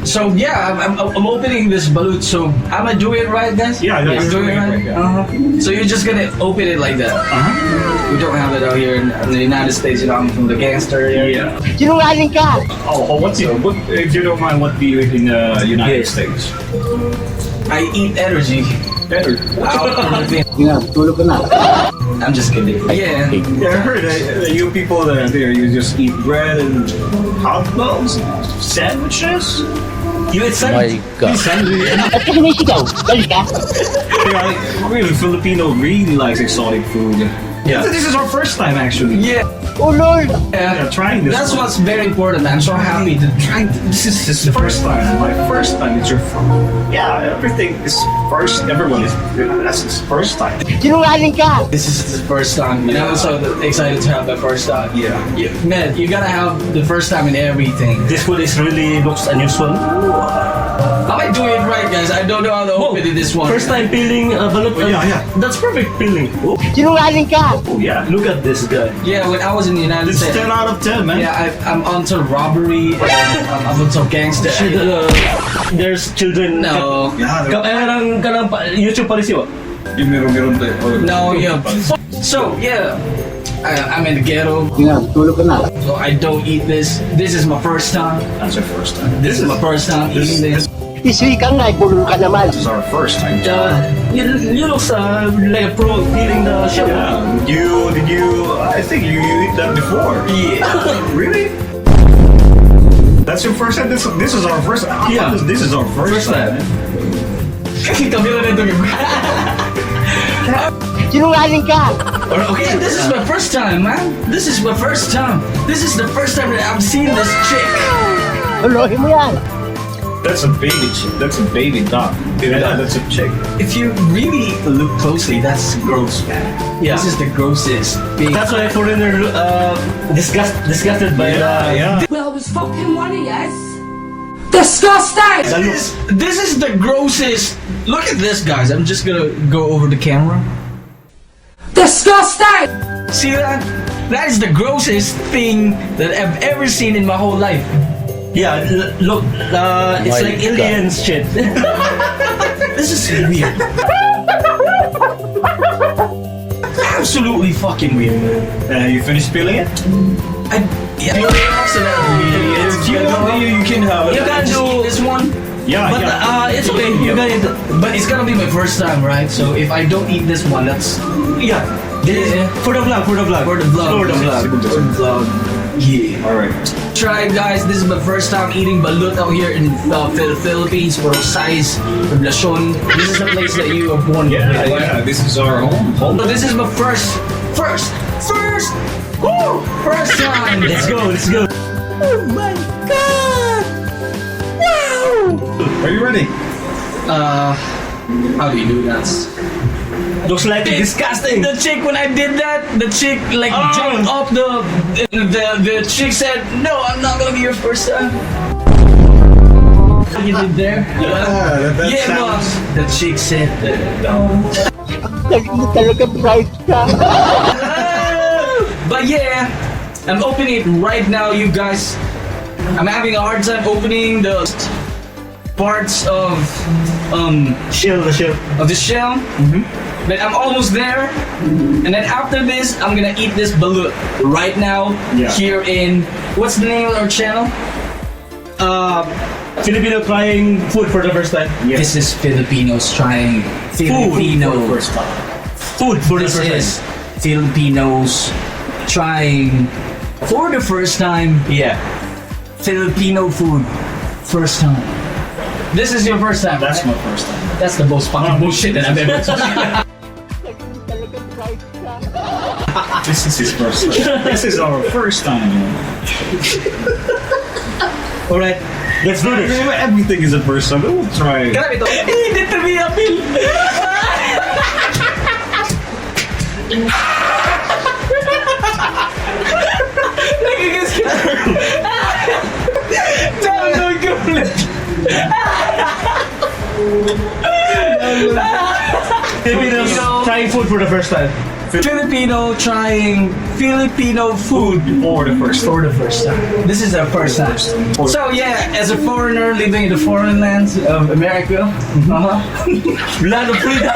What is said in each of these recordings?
So yeah, I'm opening this balut. So am I doing it right, guys? Yeah, I'm you're doing it right. So you're just gonna open it like that. We don't have it out here in the United States. You know, I'm from the gangster area. Yeah. Sinungaling ka! What if you don't mind? What do you eat in the United States? I eat energy. Better. Nga, tulog ka na. I'm just kidding. Yeah. Yeah, I heard that you people that are there, you just eat bread and hot dogs, sandwiches. You eat My God. At kasi may sigaw, balik ka. Yeah, really, Filipino really likes exotic food. Yeah. This is our first time actually. Yeah. Oh Lord! Yeah, trying this. That's one. what's very important. I'm so happy to try. This is the first time. My first time. It's your. Yeah, everything is first. Everyone is. That's his first time. Sinungaling ka! This is the first time, and I'm so excited to have the first time. Yeah. Man, you gotta have the first time in everything. This food is really looks unusual. Am I doing it right, guys? I don't know how to open this one. First time peeling balut. Yeah. That's perfect peeling. Oh, Sinungaling ka! Yeah. look at this guy. Yeah, when I was in the United It's States. 10 out of 10, man. Yeah, I'm onto robbery. And I'm onto gangster. There's children. No. Yeah. Kanang YouTube policy ba? Meron tayo. No, yeah. So yeah, I'm in the ghetto, Nga, tulog ka na. so I don't eat this. This is my first time. That's your first time. This is my first time eating this. Iswi ka nga, bulong ka naman. This is our first time. You look like a pro peeling the shell. Yeah. Did you? I think you eat that before. Yeah. Really? That's your first time. This is our first. Yeah. This is our first time. Kabila na ito. Sinungaling ka! Okay, this is my first time, man. This is my first time. This is the first time that I've seen this chick. Olohin mo yan! That's a baby chick. That's a baby dog. Yeah, that's a chick. If you really look closely, that's gross, man. Yeah. This is the grossest thing. That's why foreigner disgusted by Yeah. Well, it was fucking money, yes? Disgusting! This is the grossest. Look at this, guys. I'm just gonna go over the camera. Disgusting! See that? That is the grossest thing that I've ever seen in my whole life. Yeah, look, it's Oh like my aliens shit. This is weird. Absolutely fucking weird. You finished peeling it? Yeah. If you want, you can have it. You can do This one. Yeah, but yeah. it's okay. You can eat it. But it's gonna be my first time, right? So if I don't eat this one, that's Yeah. yeah. For the vlog. For the vlog. For the vlog. Yeah. All right. Try it, guys. This is my first time eating balut out here in Philippines. For size, Poblacion. This is a place that you are born. Yeah. This is our home. So this is my first time. Let's go. Oh my God! Wow! Are you ready? How do you do that? Looks like disgusting. The chick, when I did that, the chick like jumped off the chick said, "No, I'm not gonna be your first time." You did there? That Yeah, sounds. the chick said, "No." Talaga bright ka. But yeah, I'm opening it right now, you guys. I'm having a hard time opening the parts of The shell. the shell. But I'm almost there. And then after this, I'm gonna eat this balut right now. Yeah. Here in, what's the name of our channel? Filipino trying food for the first time. This is Filipinos trying Filipino. Food for the This first time. is Filipinos trying for the first time Yeah. Filipino food. First time. This is your first time. That's right? my first time. That's the most fucking bullshit that I've ever seen. Talaga bright ka. This is his first time. This is our first time. All right. Let's do this. Everything is a first time. We'll try. Grabe to. Hindi to be appeal. Nagigas ka. Download ka ulit. Filipinos trying food for the first time. Filipino trying Filipino food For the first for the first time. This is our first time. So yeah, as a foreigner living in the foreign lands of America, Land of freedom.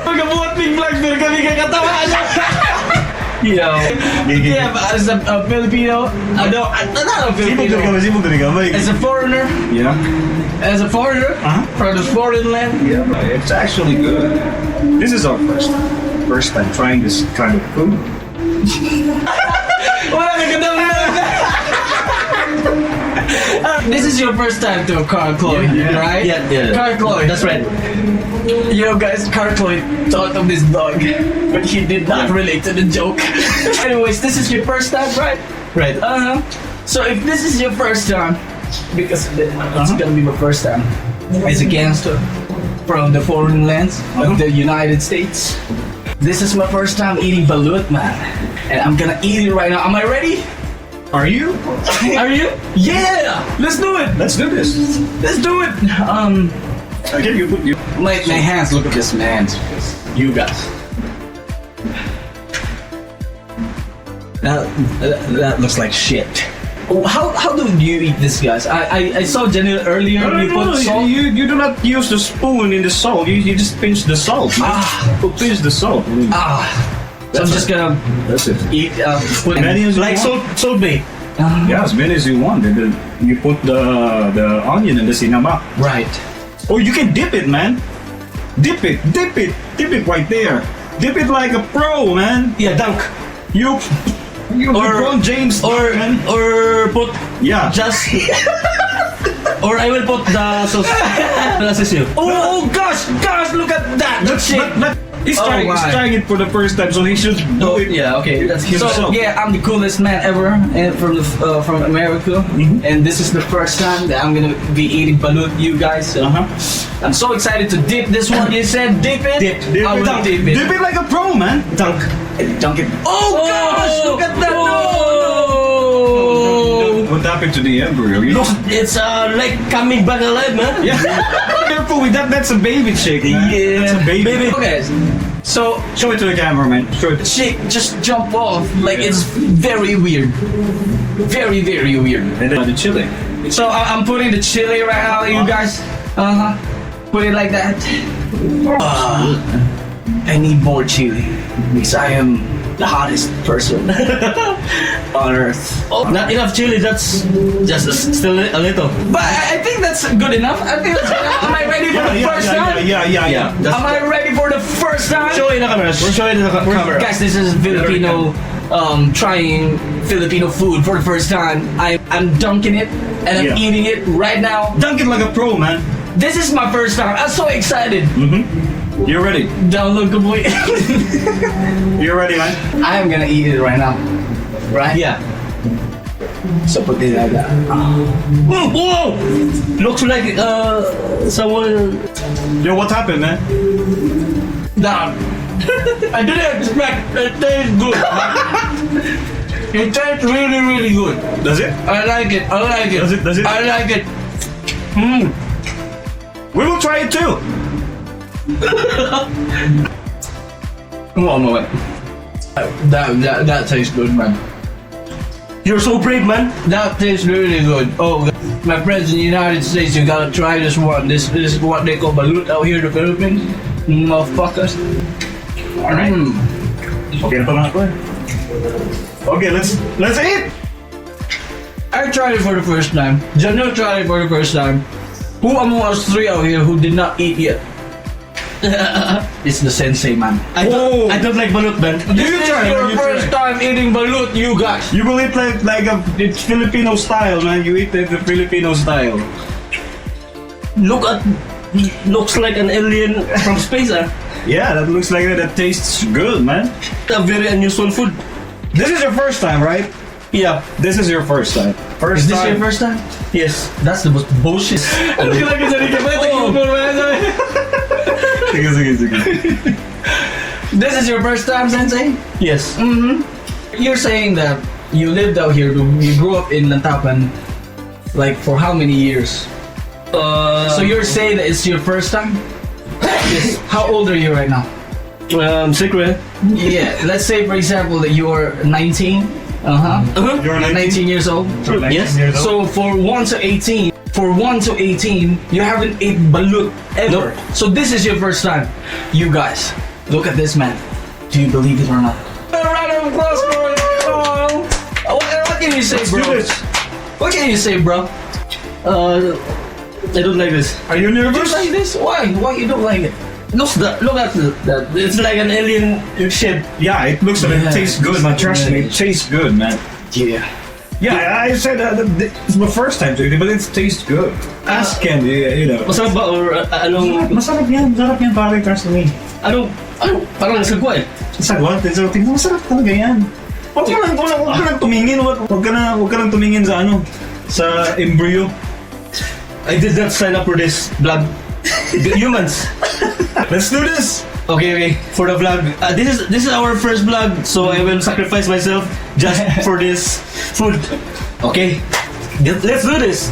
Magabuhat big vlog doon kami kakatawa. Yeah, but as a Filipino, not a Filipino. As a foreigner, Yeah. From the foreign land, Yeah, it's actually good. This is our first time trying this kind of food. wala ka This is your first time to Carl Chloe, right? Yeah. Carl Chloe. That's right. You know, guys, Carl Chloe thought of this dog, but he did not relate to the joke. Anyways, this is your first time, right? Right. So if this is your first time, because it's gonna be my first time as a gangster from the foreign lands of the United States. This is my first time eating balut, man, and I'm gonna eat it right now. Am I ready? Are you? Are you? Yeah! Let's do it! Let's do this. Let's do it! Again, you put you. My hands, look at this, man. You guys. That looks like shit. How do you eat this, guys? I saw Jenny earlier. No, You put salt. You do not use the spoon in the salt. You just pinch the salt. Man. Pinch the salt. So I'm just gonna That's it. eat. Put Many as you Like want. Salt Bay. Yeah, as many as you want. And then you put the onion and the sinama. Right. Or you can dip it, man. Dip it right there. Dip it like a pro, man. Yeah, dunk. You Or- LeBron James, Or man. put Yeah. just. Or I will put the sauce. The sisyo. Oh gosh, look at that. That shit. But he's Oh trying, my. it for the first time, so he should do it. Yeah, okay. That's So himself. yeah, I'm the coolest man ever from America, and this is the first time that I'm gonna be eating balut. You guys, I'm so excited to dip this one. You said dip it. Dip I will it. dip it. Dip it like a pro, man. Dunk. Dunk it. Oh gosh, look at that! What happened to the embryo? You Looks, it's like coming back alive, man. Yeah. Careful with that. That's a baby chick, man. That's a baby. Okay, so Show it to the camera, man. Show it. chick just jump off like it's very weird, very weird. And then the chili. So I'm putting the chili right now, you guys. Put it like that. I need more chili because I am the hottest person on earth. Not enough chili. That's just still a little. But I think that's good enough. I think that's good enough. Am I ready for the first time? Yeah. Am I ready for the first time? Show it in the camera. Show it in the camera. Guys, this is Filipino trying Filipino food for the first time. I'm dunking it and I'm Yeah. eating it right now. Dunk it like a pro, man. This is my first time. I'm so excited. You're ready. Don't look away. You're ready, man. I am gonna eat it right now. Right? Yeah. So put it like that. Whoa! Looks like someone. Yo, what happened, man? Down. I didn't expect it tastes good. It tastes really good. Does it? I like it. Does it? I like it. We will try it too. One moment. That tastes good, man. You're so brave, man. That tastes really good. Oh, my friends in the United States, you gotta try this one. This is what they call balut out here in the Philippines. Motherfuckers. Alright. Okay, let's eat. I tried it for the first time. Janelle tried it for the first time. Who among us three out here who did not eat yet? It's the sensei, man. I don't like balut, man. This is try it, your you try first it. time eating balut, you guys. You will eat like it's Filipino style, man. You eat it the Filipino style. Looks like an alien from space, ah. Yeah, that looks like that tastes good, man. A very unusual food. This is your first time, right? Yeah. This is your first time. Is this your first time? Yes. That's the most bullshit. This is your first time, Sensei? Yes. You're saying that you lived out here, you grew up in Lantapan, like for how many years? So you're saying that it's your first time? Yes. How old are you right now? Secret. Yeah, let's say for example that you are 19. You're 19 years old. Yes. So for 1 to 18, you haven't ate balut ever. Nope. So this is your first time. You guys, look at this man. Do you believe it or not? A round of applause for it. Oh. What can you say, bro? do this. What can you say, bro? I don't like this. Are you You nervous? like this? Why? Why you don't like it? Look at that. It's like an alien shape. Yeah, it looks and it tastes good, man. Trust me, it tastes good, man. Yeah. Yeah, I said that it's my first time to eat it, but it tastes good. Ask Ken, you know. Masarap ba or anong Masarap yan, pare, trust me. parang nasagwa eh. Sagwa, tingnan, masarap talaga yan. Huwag ka nang tumingin, huwag ka nang tumingin sa sa embryo. I did not sign up for this vlog. Humans. Let's do this! Okay. For the vlog, this is our first vlog, so I will sacrifice myself just for this food. Okay, let's do this.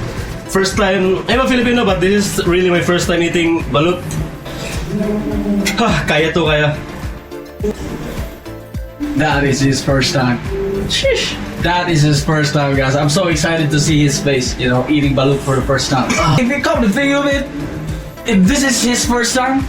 First time. I'm a Filipino, but this is really my first time eating balut. Kaya. That is his first time. Sheesh. That is his first time, guys. I'm so excited to see his face, eating balut for the first time. If you come to think of it, if this is his first time,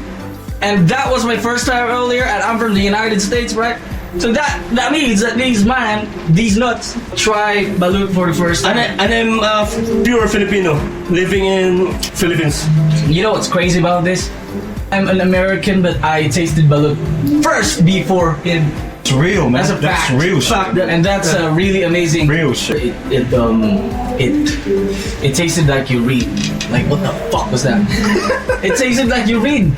and that was my first time earlier, and I'm from the United States, right? So that means that these nuts try balut for the first time. And I'm a pure Filipino living in Philippines. You know what's crazy about this? I'm an American, but I tasted balut first before him. It's real, man. That's a fact. Real shit. And that's really amazing. Real shit. It tasted like urine. Like, what the fuck was that? It tasted like urine.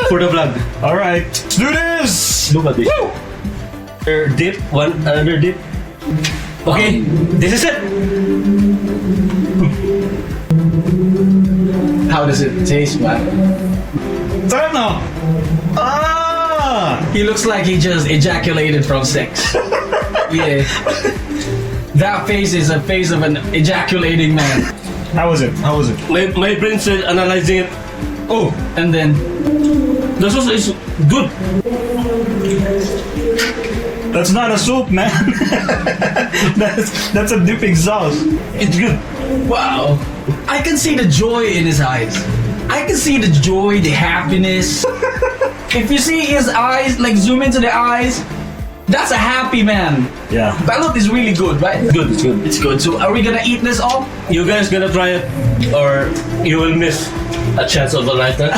For the vlog. Alright, let's do this! Look at this. Dip, another dip. Okay, this is it. How does it taste, man? Sarap na! He looks like he just ejaculated from sex. Yeah. That face is a face of an ejaculating man. How was it? My brain said analyzing it. Oh, And then, The sauce is good. that's not a soup, man. that's a dipping sauce. It's good. wow. I can see the joy in his eyes. I can see the joy, the happiness. If you see his eyes, like zoom into the eyes, that's a happy man. Yeah. Balut is really good, right? Good, it's good. It's good. So are we gonna eat this all? You guys gonna try it, or you will miss a chance of a lifetime.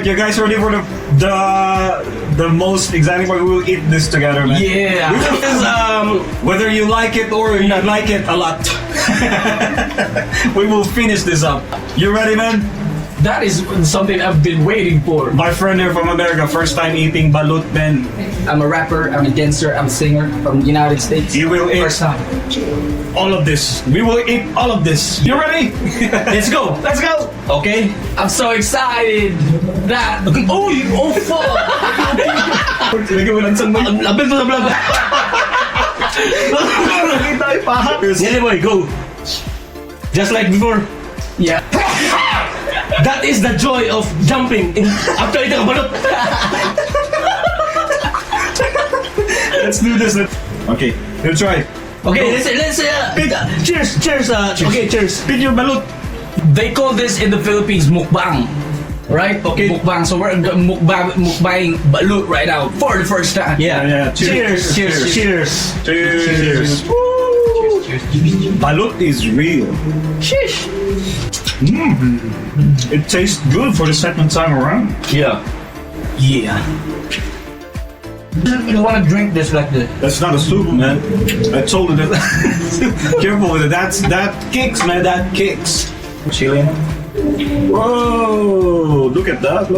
You guys ready for the most exciting part? We will eat this together, man. Yeah. Because Whether you like it or you not like it a lot. We will finish this up. You ready, man? That is something I've been waiting for. My friend here from America, first time eating balut, man. I'm a rapper, I'm a dancer, I'm a singer from the United States. You will eat First time. all of this. We will eat all of this. You ready? let's go. Let's go. Okay. I'm so excited. Oh fuck. Lagyan mo lang sa may. Lapit mo sa vlog. Yeah, boy, go. Just like before. Yeah. That is the joy of jumping after eating a balut. Let's do this. Okay, we'll try. Okay, let's cheers. Okay, cheers. Pick your balut. They call this in the Philippines mukbang. Right? Okay. Mukbang. So we're mukbang balut right now for the first time. Yeah. Cheers. Cheers. Balut is real. Sheesh. It tastes good for the second time around. Yeah. Yeah. You want to drink this like this? That's not a soup, man. I told you that. Careful with it. That kicks, man. That kicks. Chilling. Whoa! Look at that.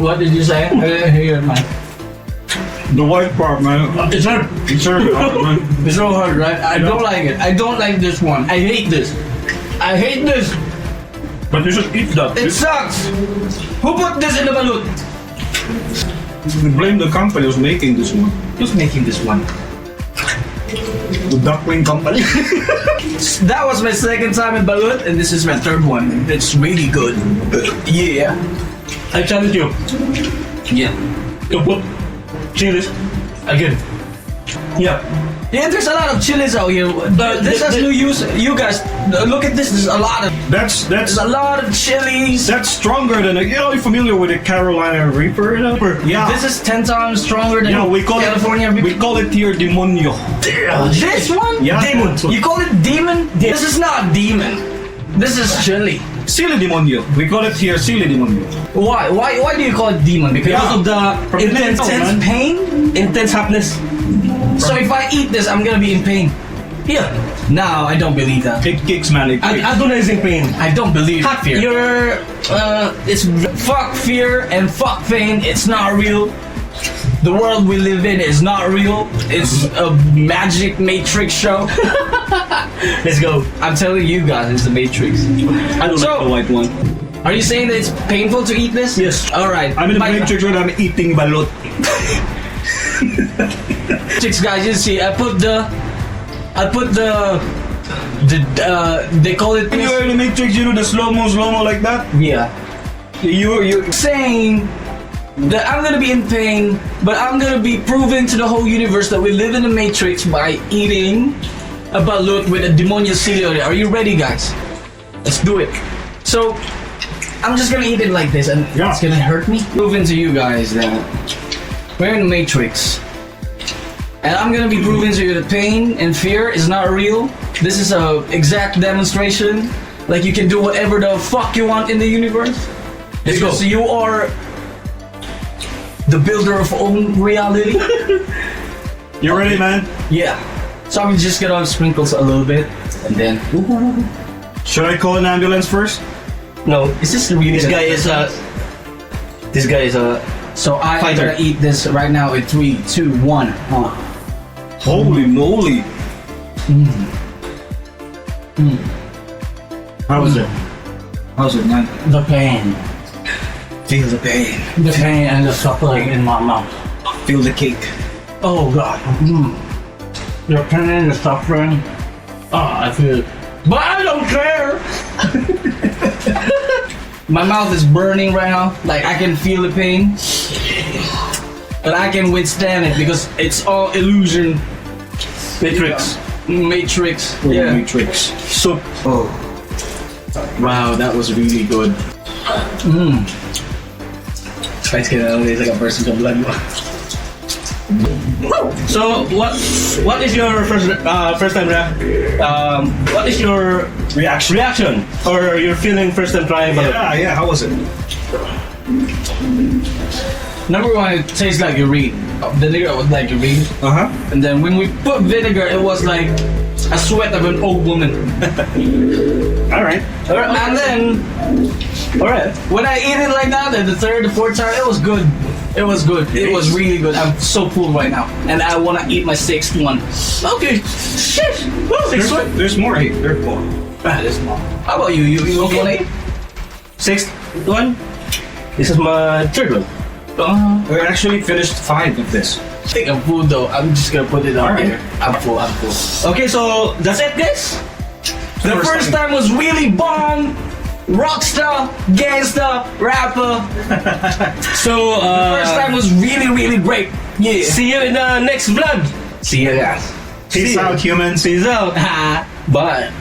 What did you say? Here, man. The white part, man. It's hard. It's hard, man. It's so hard, right? I don't like it. I don't like this one. I hate this. But you should eat that. It sucks. Who put this in the balut? We blame the company who's making this one. Who's making this one? The duckling company. That was my second time in Balut, and this is my third one. It's really good. Yeah. I challenge you Yeah. to put chilies again. Yeah. Yeah, there's a lot of chilies out here. This has no use. You guys, look at this. There's a lot of. That's There's a lot of chilies. that's stronger than you're familiar with the Carolina Reaper? Yeah. This is 10 times stronger than Yeah, we call California. it. We call it here demonio. This one? Yeah. Demon. You call it demon? This is not demon. This is chili. Sili demonio. We call it here sili demonio. Why? Why do you call it demon? Because Because of the intense, intense pain? intense happiness. So if I eat this, I'm gonna be in pain. Yeah. No, I don't believe that. It kicks, man. It kicks. Agonizing pain. I don't believe Fuck fear. It's fuck fear and fuck pain. It's not real. The world we live in is not real. It's a magic matrix show. Let's go. I'm telling you guys, it's the matrix. I don't So- like the white one. Are you saying that it's painful to eat this? Yes. All right. I'm in the My- matrix when I'm eating balut. Matrix, guys. You see, I put the, they call it. When you're in the matrix, you do the slow mo like that. Yeah. You Saying that I'm gonna be in pain, but I'm gonna be proving to the whole universe that we live in the matrix by eating a balut with a demonio cereal. Are you ready, guys? Let's do it. So, I'm just gonna eat it like this, and Yeah. it's gonna hurt me. Proving to you guys that we're in the matrix, and I'm gonna be proving to you that pain and fear is not real. This is a exact demonstration. Like you can do whatever the fuck you want in the universe. Let's go. Because you are the builder of own reality. You ready, man? Yeah. So I'm just gonna sprinkles a little bit, and then. Should I call an ambulance first? No. Is this really? This guy is a. This guy is a. So I'm Fighter. gonna eat this right now in 3, 2, 1. Holy moly! How was it? How's it, man? The pain. Feel the pain. The pain and the suffering in my mouth. Feel the cake. Oh God. The pain and the suffering. Oh, I feel it. But I don't care. My mouth is burning right now. Like I can feel the pain. But I can withstand it because it's all illusion. Matrix. Matrix. Yeah. Yeah. Matrix. Soup. Oh. Wow, that was really good. Try to get out of this like a person of blood. So what is your first time what is your reaction or your feeling first time trying balut? Yeah. How was it? Number one, it tastes like urine. Vinegar was like urine. Uh huh. And then when we put vinegar, it was like a sweat of an old woman. All right. And then, alright, when I eat it like that, and the third, the fourth time, it was good. It was good. It was really good. I'm so full right now, and I want to eat my sixth one. Okay. Shit. Sixth one. There's more. Hey, there's more. Ah, this one. How about you? You want to eat? Sixth one. This is my third one. We actually finished 5 of this. I think I'm full though. I'm just gonna put it out Alright. there. I'm full. I'm full. Okay, so that's it, guys. The first time was really bomb. Rockstar, gangster, rapper. So First time was really great. Yeah. see you in the next vlog. See you guys. Peace out, humans. Peace out. Bye.